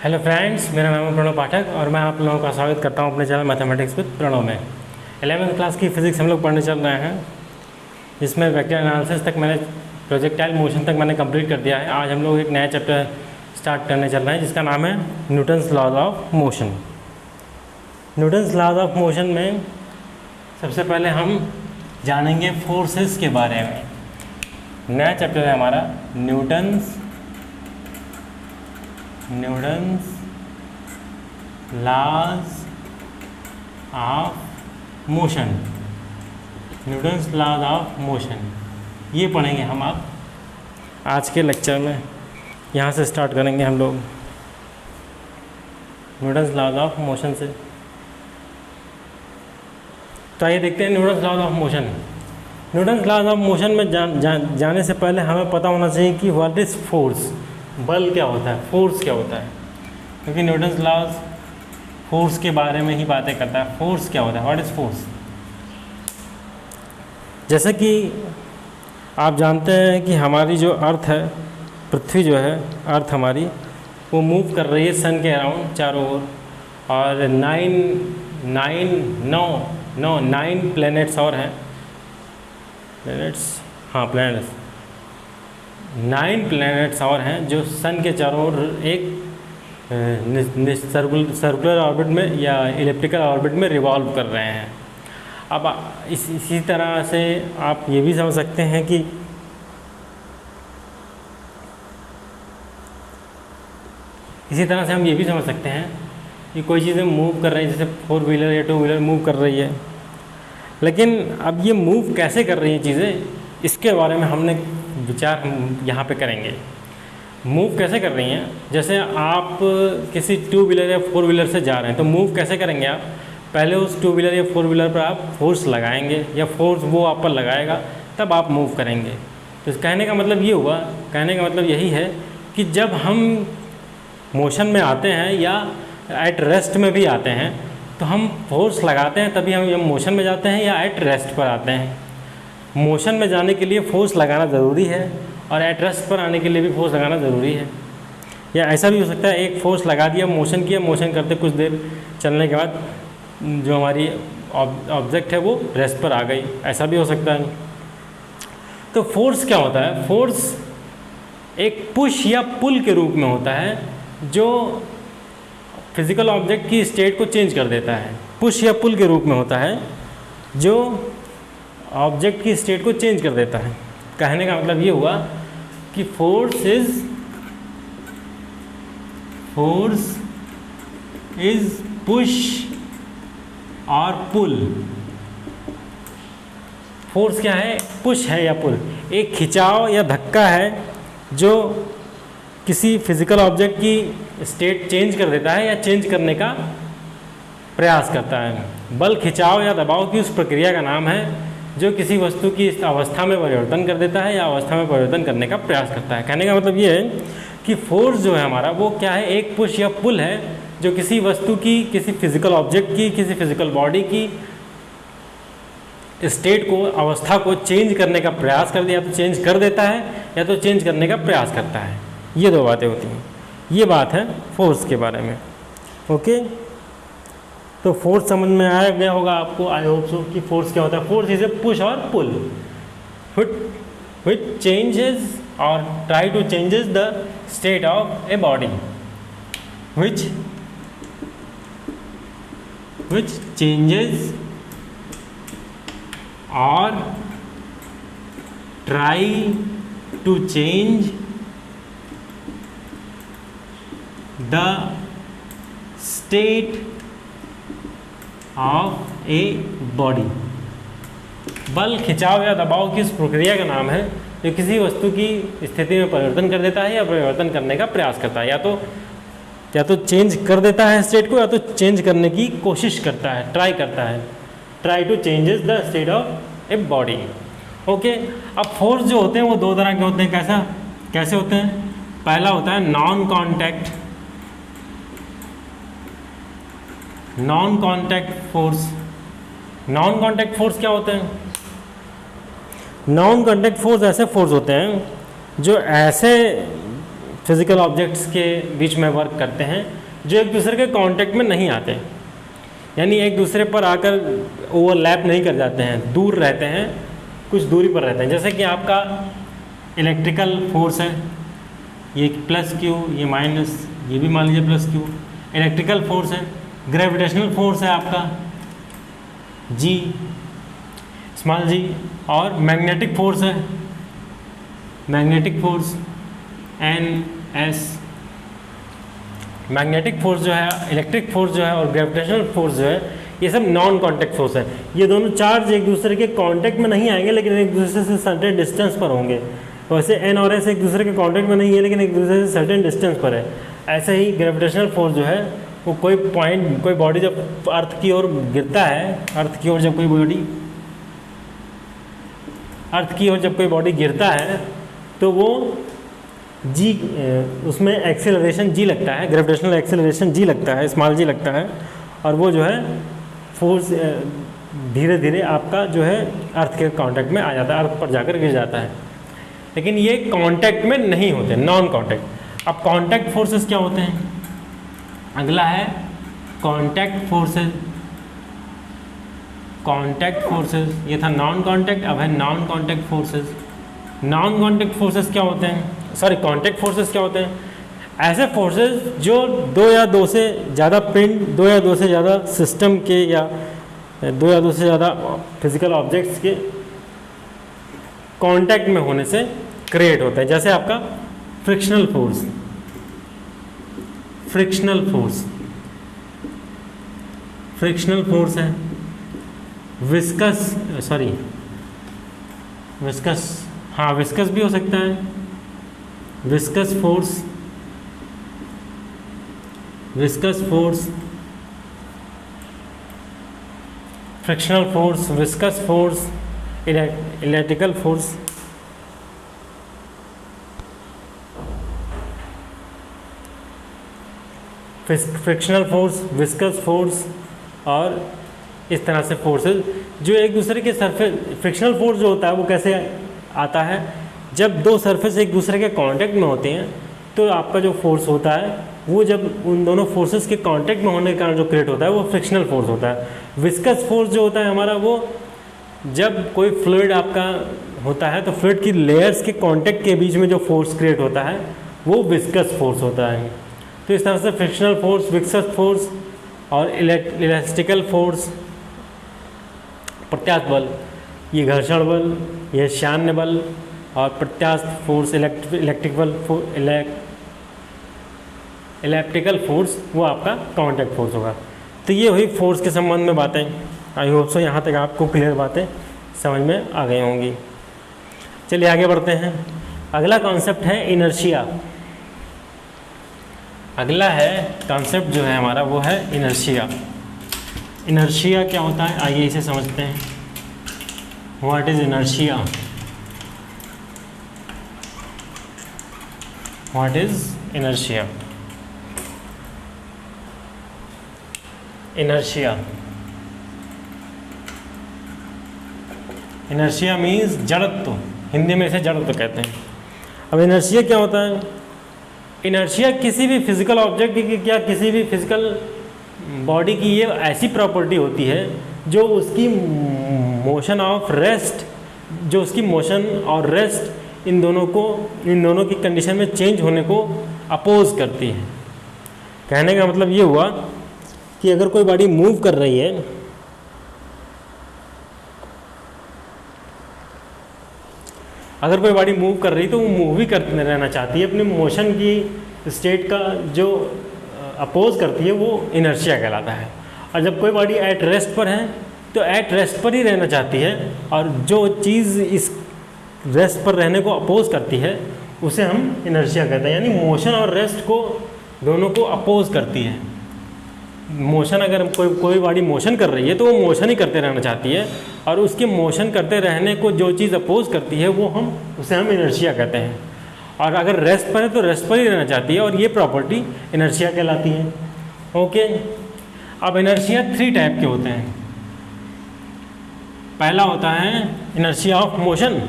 Hello friends, मेरा नाम है प्रणव पाठक और मैं आप लोगों का स्वागत करता हूं अपने चैनल मैथमेटिक्स विद प्रणव में। 11वीं क्लास की फिज़िक्स हम लोग पढ़ने चल रहे हैं, जिसमें वेक्टर एनालिसिस तक मैंने प्रोजेक्टाइल मोशन तक मैंने कंप्लीट कर दिया है। आज हम लोग एक नया चैप्टर स्टार्ट करने चल रहे हैं जिसका नाम है Newton's laws of motion. Newton's laws of motion में सबसे पहले हम जानेंगे फोर्सेस के बारे में। नया चैप्टर है हमारा Newton's laws of motion. Newton's laws of motion ये पढ़ेंगे हम आप आज के लेक्चर में। यहाँ से स्टार्ट करेंगे हम लोग न्यूटन्स लॉज ऑफ मोशन से। तो आइए देखते हैं Newton's laws of motion. Newton's laws of motion में जाने से पहले हमें पता होना चाहिए कि व्हाट इज़ फोर्स। बल क्या होता है, फोर्स क्या होता है, क्योंकि न्यूटन्स लॉज फोर्स के बारे में ही बातें करता है। फोर्स क्या होता है, व्हाट इज़ फोर्स। जैसे कि आप जानते हैं कि हमारी जो अर्थ है, पृथ्वी जो है, अर्थ हमारी वो मूव कर रही है सन के अराउंड चारों ओर, और 9 प्लैनेट्स और हैं। प्लैनेट्स 9 प्लैनेट्स और हैं जो सन के चारों ओर एक सर्कुलर ऑर्बिट में या इलिप्टिकल ऑर्बिट में रिवॉल्व कर रहे हैं। अब इसी तरह से आप ये भी समझ सकते हैं कि हम ये भी समझ सकते हैं कि कोई चीज़ें मूव कर रही है, जैसे 4 व्हीलर या 2 व्हीलर मूव कर रही है। लेकिन अब ये मूव कैसे कर रही हैं चीज़ें, इसके बारे में हमने विचार हम यहाँ पे करेंगे। मूव कैसे कर रही हैं, जैसे आप किसी 2 व्हीलर या 4 व्हीलर से जा रहे हैं तो मूव कैसे करेंगे आप। पहले उस 2 व्हीलर या 4 व्हीलर पर आप फोर्स लगाएंगे या फोर्स वो आप पर लगाएगा, तब आप मूव करेंगे। तो कहने का मतलब ये हुआ, कहने का मतलब यही है कि जब हम मोशन में आते हैं या एट रेस्ट में भी आते हैं तो हम फोर्स लगाते हैं, तभी हम मोशन में जाते हैं या एट रेस्ट पर आते हैं। मोशन में जाने के लिए फोर्स लगाना ज़रूरी है और एट रेस्ट पर आने के लिए भी फोर्स लगाना ज़रूरी है। या ऐसा भी हो सकता है एक फोर्स लगा दिया, मोशन किया, मोशन करते कुछ देर चलने के बाद जो हमारी ऑब्जेक्ट है वो रेस्ट पर आ गई, ऐसा भी हो सकता है। तो फोर्स क्या होता है, फोर्स एक पुश या पुल के रूप में होता है जो फिज़िकल ऑब्जेक्ट की स्टेट को चेंज कर देता है। पुश या पुल के रूप में होता है जो ऑब्जेक्ट की स्टेट को चेंज कर देता है। कहने का मतलब ये हुआ कि फोर्स इज पुश और पुल। फोर्स क्या है, पुश है या पुल, एक खिंचाव या धक्का है जो किसी फिजिकल ऑब्जेक्ट की स्टेट चेंज कर देता है या चेंज करने का प्रयास करता है। बल खिंचाव या दबाव की उस प्रक्रिया का नाम है जो किसी वस्तु की इस अवस्था में परिवर्तन कर देता है या अवस्था में परिवर्तन करने का प्रयास करता है। कहने का मतलब ये है कि फोर्स जो है हमारा वो क्या है, एक पुश या पुल है जो किसी वस्तु की, किसी फिजिकल ऑब्जेक्ट की, किसी फिजिकल बॉडी की स्टेट को, अवस्था को चेंज करने का प्रयास कर दिया, या तो चेंज कर देता है या तो चेंज करने का प्रयास करता है। ये दो बातें होती हैं। ये बात है फोर्स के बारे में। ओके, तो फोर्स समझ में आया गया होगा आपको, आई होप सो, कि फोर्स क्या होता है। फोर्स इज ए पुश और पुल which changes or try to changes the state of a body, which changes or try to change the state of a body. बल खिंचाव या दबाव की इस प्रक्रिया का नाम है जो किसी वस्तु की स्थिति में परिवर्तन कर देता है या परिवर्तन करने का प्रयास करता है। या तो चेंज कर देता है स्टेट को, या तो चेंज करने की कोशिश करता है, ट्राई करता है। Try to changes the state of a body. Okay, अब फोर्स जो होते हैं वो 2 तरह के होते हैं। कैसे होते हैं। पहला होता है non contact force. Non contact force क्या होते हैं। नॉन कॉन्टैक्ट फोर्स ऐसे फोर्स होते हैं जो ऐसे फिजिकल ऑब्जेक्ट्स के बीच में वर्क करते हैं जो एक दूसरे के कांटेक्ट में नहीं आते, यानी एक दूसरे पर आकर ओवरलैप नहीं कर जाते हैं, दूर रहते हैं, कुछ दूरी पर रहते हैं। जैसे कि आपका इलेक्ट्रिकल फोर्स है, ये प्लस क्यू, ये माइनस, ये भी मान लीजिए प्लस क्यू, इलेक्ट्रिकल फोर्स है। ग्रेविटेशनल फोर्स है आपका जी, स्मॉल जी, और मैग्नेटिक फोर्स है, magnetic force N S. Magnetic force जो है, इलेक्ट्रिक फोर्स जो है और ग्रेविटेशनल फोर्स जो है, ये सब नॉन कांटेक्ट फोर्स है। ये दोनों चार्ज एक दूसरे के कांटेक्ट में नहीं आएंगे लेकिन एक दूसरे से सर्टेन डिस्टेंस पर होंगे। वैसे एन और एस एक दूसरे के कांटेक्ट में नहीं है लेकिन एक दूसरे से सर्टेन डिस्टेंस पर है। ऐसे ही ग्रेविटेशनल फोर्स जो है वो कोई पॉइंट, कोई बॉडी जब अर्थ की ओर गिरता है, अर्थ की ओर जब कोई बॉडी गिरता है तो वो जी, उसमें एक्सेलरेशन जी लगता है, ग्रेविटेशनल एक्सेलरेशन जी लगता है, स्मॉल जी लगता है, और वो जो है फोर्स धीरे धीरे आपका जो है अर्थ के कांटेक्ट में आ जाता है, अर्थ पर जाकर गिर जाता है। लेकिन ये कांटेक्ट में नहीं होते, नॉन कांटेक्ट। अब कांटेक्ट फोर्सेस क्या होते हैं? अगला है कांटेक्ट फोर्सेस। कांटेक्ट फोर्सेस, ये था नॉन कांटेक्ट, अब है non contact forces. Non contact forces क्या होते हैं? सॉरी, कांटेक्ट फोर्सेस क्या होते हैं? ऐसे फोर्सेस जो दो या दो से ज़्यादा पिंड, दो या दो से ज़्यादा सिस्टम के, या दो या दो से ज़्यादा फिजिकल ऑब्जेक्ट्स के कांटेक्ट में होने से क्रिएट होता है। जैसे आपका frictional force, frictional force, frictional force है। विस्कस, सॉरी विस्कस, हाँ विस्कस भी हो सकता है, viscous force, viscous force, frictional force, viscous force, electrical force. Frictional force, viscous force और इस तरह से फोर्सेस जो एक दूसरे के सरफेस। फ्रिक्शनल फोर्स जो होता है वो कैसे आता है? जब दो सरफेस एक दूसरे के कांटेक्ट में होते हैं तो आपका जो फोर्स होता है वो जब उन दोनों फोर्सेस के कांटेक्ट में होने के कारण जो क्रिएट होता है वो फ्रिक्शनल फोर्स होता है। विस्कस फोर्स जो होता है हमारा, वो जब कोई फ्लूइड आपका होता है तो फ्लूइड की लेयर्स के कांटेक्ट के बीच में जो फोर्स क्रिएट होता है वो विस्कस फोर्स होता है। तो इस तरह से फ्रिक्शनल फोर्स, विस्कस फोर्स और इलास्टिकल फोर्स, प्रत्यास्थ बल, ये घर्षण बल, ये शान्य बल, और प्रत्यास्थ फोर्स, इलेक्ट्रिकल फोर्स वो आपका कांटेक्ट फोर्स होगा। तो ये हुई फोर्स के संबंध में बातें। आई होप सो यहाँ तक आपको क्लियर बातें समझ में आ गई होंगी। चलिए आगे बढ़ते हैं। अगला कॉन्सेप्ट है इनर्शिया। अगला है कॉन्सेप्ट जो है हमारा वो है इनर्शिया। इनर्शिया क्या होता है आइए इसे समझते हैं। What is inertia? What is inertia? Inertia, inertia means जड़त्व, हिंदी में इसे जड़त्व कहते हैं। अब इनर्शिया क्या होता है? इनर्शिया किसी भी फिजिकल ऑब्जेक्ट की या किसी भी फिजिकल बॉडी की ये ऐसी प्रॉपर्टी होती है जो उसकी मोशन ऑफ रेस्ट, जो उसकी मोशन और रेस्ट इन दोनों की कंडीशन में चेंज होने को अपोज करती है। कहने का मतलब ये हुआ कि अगर कोई बॉडी मूव कर रही है, अगर कोई बॉडी मूव कर रही है तो वो मूव ही करते रहना चाहती है, अपनी मोशन की स्टेट का जो अपोज करती है वो इनर्शिया कहलाता है। और जब कोई बॉडी एट रेस्ट पर है तो एट रेस्ट पर ही रहना चाहती है, और जो चीज़ इस रेस्ट पर रहने को अपोज करती है उसे हम इनर्शिया कहते हैं। यानी मोशन और रेस्ट को दोनों को अपोज करती है। मोशन, अगर कोई बॉडी मोशन कर रही है तो वो मोशन ही करते रहना चाहती है, और उसके मोशन करते रहने को जो चीज़ अपोज करती है उसे हम इनर्शिया कहते हैं। और अगर रेस्ट पर है तो रेस्ट पर ही रहना चाहती है, और ये प्रॉपर्टी इनर्शिया कहलाती है। ओके, अब इनर्शिया 3 टाइप के होते हैं। पहला होता है inertia of motion,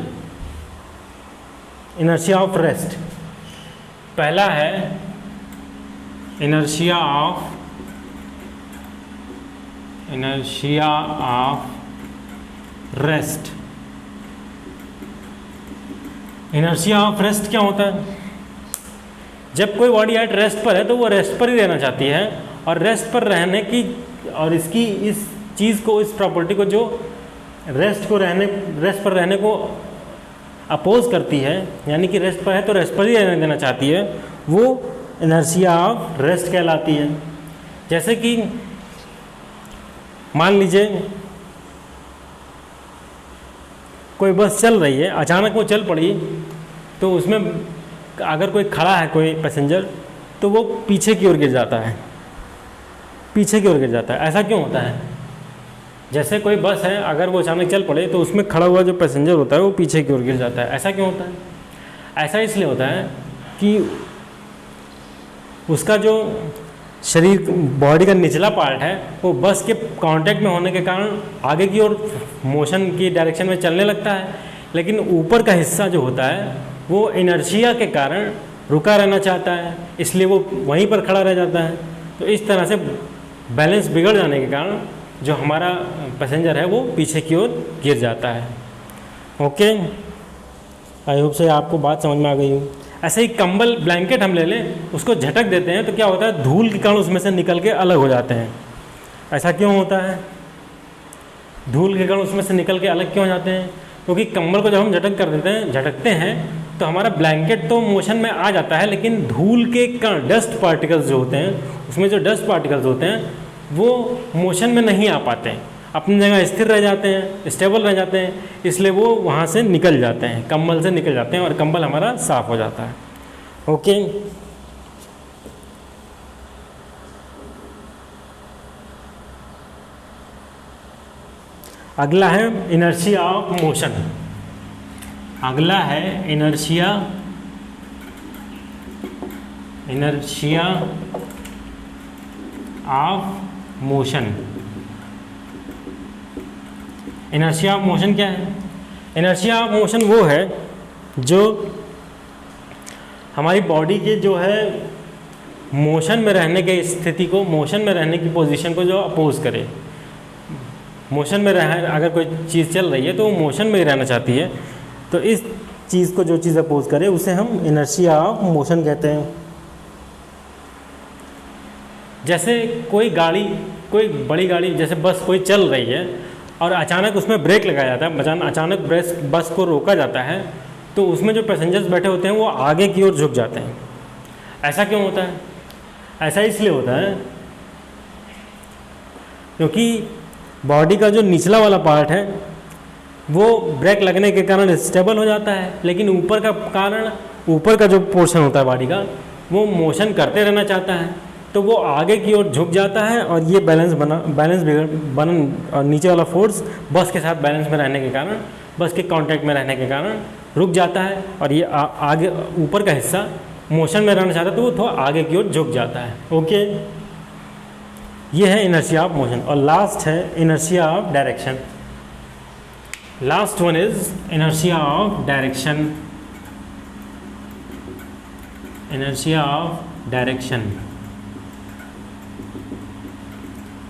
inertia of rest. पहला है inertia of rest. Inertia of rest क्या होता है? जब कोई बॉडी एट रेस्ट पर है तो वो रेस्ट पर ही रहना चाहती है, और रेस्ट पर रहने की और इसकी इस चीज़ को, इस प्रॉपर्टी को जो रेस्ट पर रहने को अपोज करती है, यानी कि रेस्ट पर है तो रेस्ट पर ही रहने देना चाहती है, वो इनर्शिया ऑफ रेस्ट कहलाती है। जैसे कि मान लीजिए कोई बस चल रही है, अचानक वो चल पड़ी, तो उसमें अगर कोई खड़ा है कोई पैसेंजर, तो वो पीछे की ओर गिर जाता है, ऐसा क्यों होता है? जैसे कोई बस है, अगर वो अचानक चल पड़े तो उसमें खड़ा हुआ जो पैसेंजर होता है वो पीछे की ओर गिर जाता है, ऐसा क्यों होता है? ऐसा इसलिए होता है कि उसका जो शरीर, बॉडी का निचला पार्ट है, वो बस के कांटेक्ट में होने के कारण आगे की ओर मोशन की डायरेक्शन में चलने लगता है, लेकिन ऊपर का हिस्सा जो होता है वो इनर्शिया के कारण रुका रहना चाहता है, इसलिए वो वहीं पर खड़ा रह जाता है। तो इस तरह से बैलेंस बिगड़ जाने के कारण जो हमारा पैसेंजर है वो पीछे की ओर गिर जाता है। ओके, आई होप से आपको बात समझ में आ गई हो। ऐसे ही कंबल, ब्लैंकेट हम ले लें, उसको झटक देते हैं तो क्या होता है, धूल के कण उसमें से निकल के अलग हो जाते हैं। ऐसा क्यों होता है? धूल के कण उसमें से निकल के अलग क्यों हो जाते हैं? क्योंकि कंबल को जब हम झटकते हैं तो हमारा ब्लैंकेट तो मोशन में आ जाता है, लेकिन धूल के कण, डस्ट पार्टिकल्स जो होते हैं, उसमें जो डस्ट पार्टिकल्स होते हैं वो मोशन में नहीं आ पाते हैं, अपनी जगह स्थिर रह जाते हैं, स्टेबल रह जाते हैं, इसलिए वो वहाँ से निकल जाते हैं, कंबल से निकल जाते हैं और कंबल हमारा साफ हो जाता है। ओके, अगला है इनर्शिया ऑफ मोशन। अगला है inertia of motion. Inertia of motion क्या है? इनर्शिया ऑफ मोशन वो है जो हमारी बॉडी के जो है मोशन में रहने की स्थिति को, मोशन में रहने की पोजीशन को जो अपोज करे। मोशन में अगर कोई चीज़ चल रही है तो वो मोशन में ही रहना चाहती है, तो इस चीज़ को जो चीज़ अपोज करे उसे हम इनर्शिया ऑफ मोशन कहते हैं। जैसे कोई बड़ी गाड़ी, जैसे बस कोई चल रही है और अचानक उसमें ब्रेक लगाया जाता है, अचानक बस को रोका जाता है, तो उसमें जो पैसेंजर्स बैठे होते हैं वो आगे की ओर झुक जाते हैं। ऐसा क्यों होता है? ऐसा इसलिए होता है क्योंकि बॉडी का जो निचला वाला पार्ट है वो ब्रेक लगने के कारण स्टेबल हो जाता है, लेकिन ऊपर का जो पोर्शन होता है बॉडी का वो मोशन करते रहना चाहता है, तो वो आगे की ओर झुक जाता है और ये और नीचे वाला फोर्स बस के साथ बैलेंस में रहने के कारण, बस के कांटेक्ट में रहने के कारण रुक जाता है, और ये आगे ऊपर का हिस्सा मोशन में रहना चाहता है तो वो थोड़ा आगे की ओर झुक जाता है। ओके, ये है इनर्शिया ऑफ मोशन। और लास्ट है inertia of direction. Last one is inertia of direction. Inertia of direction.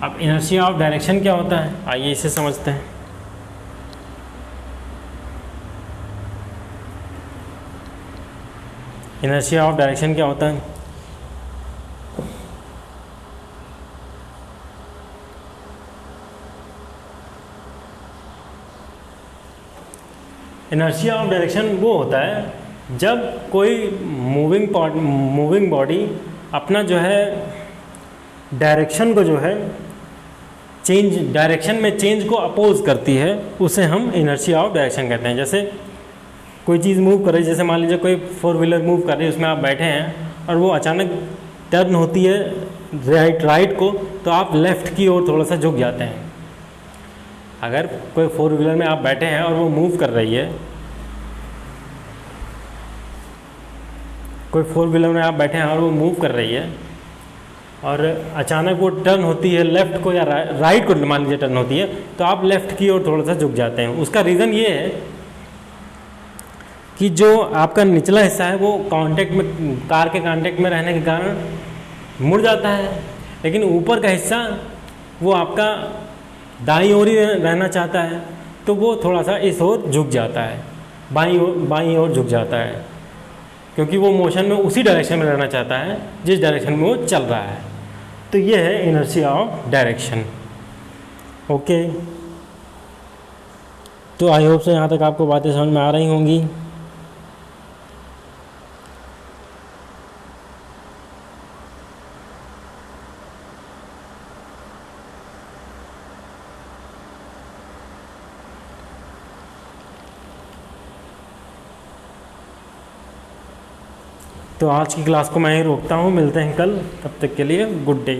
अब इनर्शिया ऑफ डायरेक्शन क्या होता है, आइए इसे समझते हैं। इनर्शिया ऑफ डायरेक्शन क्या होता है? इनर्शिया ऑफ डायरेक्शन वो होता है जब कोई मूविंग बॉडी अपना जो है डायरेक्शन को जो है डायरेक्शन में चेंज को अपोज करती है, उसे हम इनर्शिया ऑफ डायरेक्शन कहते हैं। जैसे कोई चीज़ मूव कर रही है, जैसे मान लीजिए कोई 4 व्हीलर मूव कर रही है, उसमें आप बैठे हैं और वो अचानक टर्न होती है राइट को, तो आप लेफ़्ट की ओर थोड़ा सा झुक जाते हैं। अगर कोई 4 व्हीलर में आप बैठे हैं और वो मूव कर रही है, कोई 4 व्हीलर में आप बैठे हैं और वो मूव कर रही है और अचानक वो टर्न होती है लेफ़्ट को या राइट को, मान लीजिए टर्न होती है, तो आप लेफ़्ट की ओर थोड़ा सा झुक जाते हैं। उसका रीज़न ये है कि जो आपका निचला हिस्सा है वो कांटेक्ट में, कार के कांटेक्ट में रहने के कारण मुड़ जाता है, लेकिन ऊपर का हिस्सा वो आपका दाईं ओर ही रहना चाहता है, तो वो थोड़ा सा इस ओर झुक जाता है, बाईं ओर झुक जाता है, क्योंकि वो मोशन में उसी डायरेक्शन में रहना चाहता है जिस डायरेक्शन में वो चल रहा है। तो ये है इनर्शिया ऑफ डायरेक्शन। ओके, तो आई होप से यहाँ तक आपको बातें समझ में आ रही होंगी। तो आज की क्लास को मैं ही रोकता हूँ, मिलते हैं कल, तब तक के लिए गुड डे।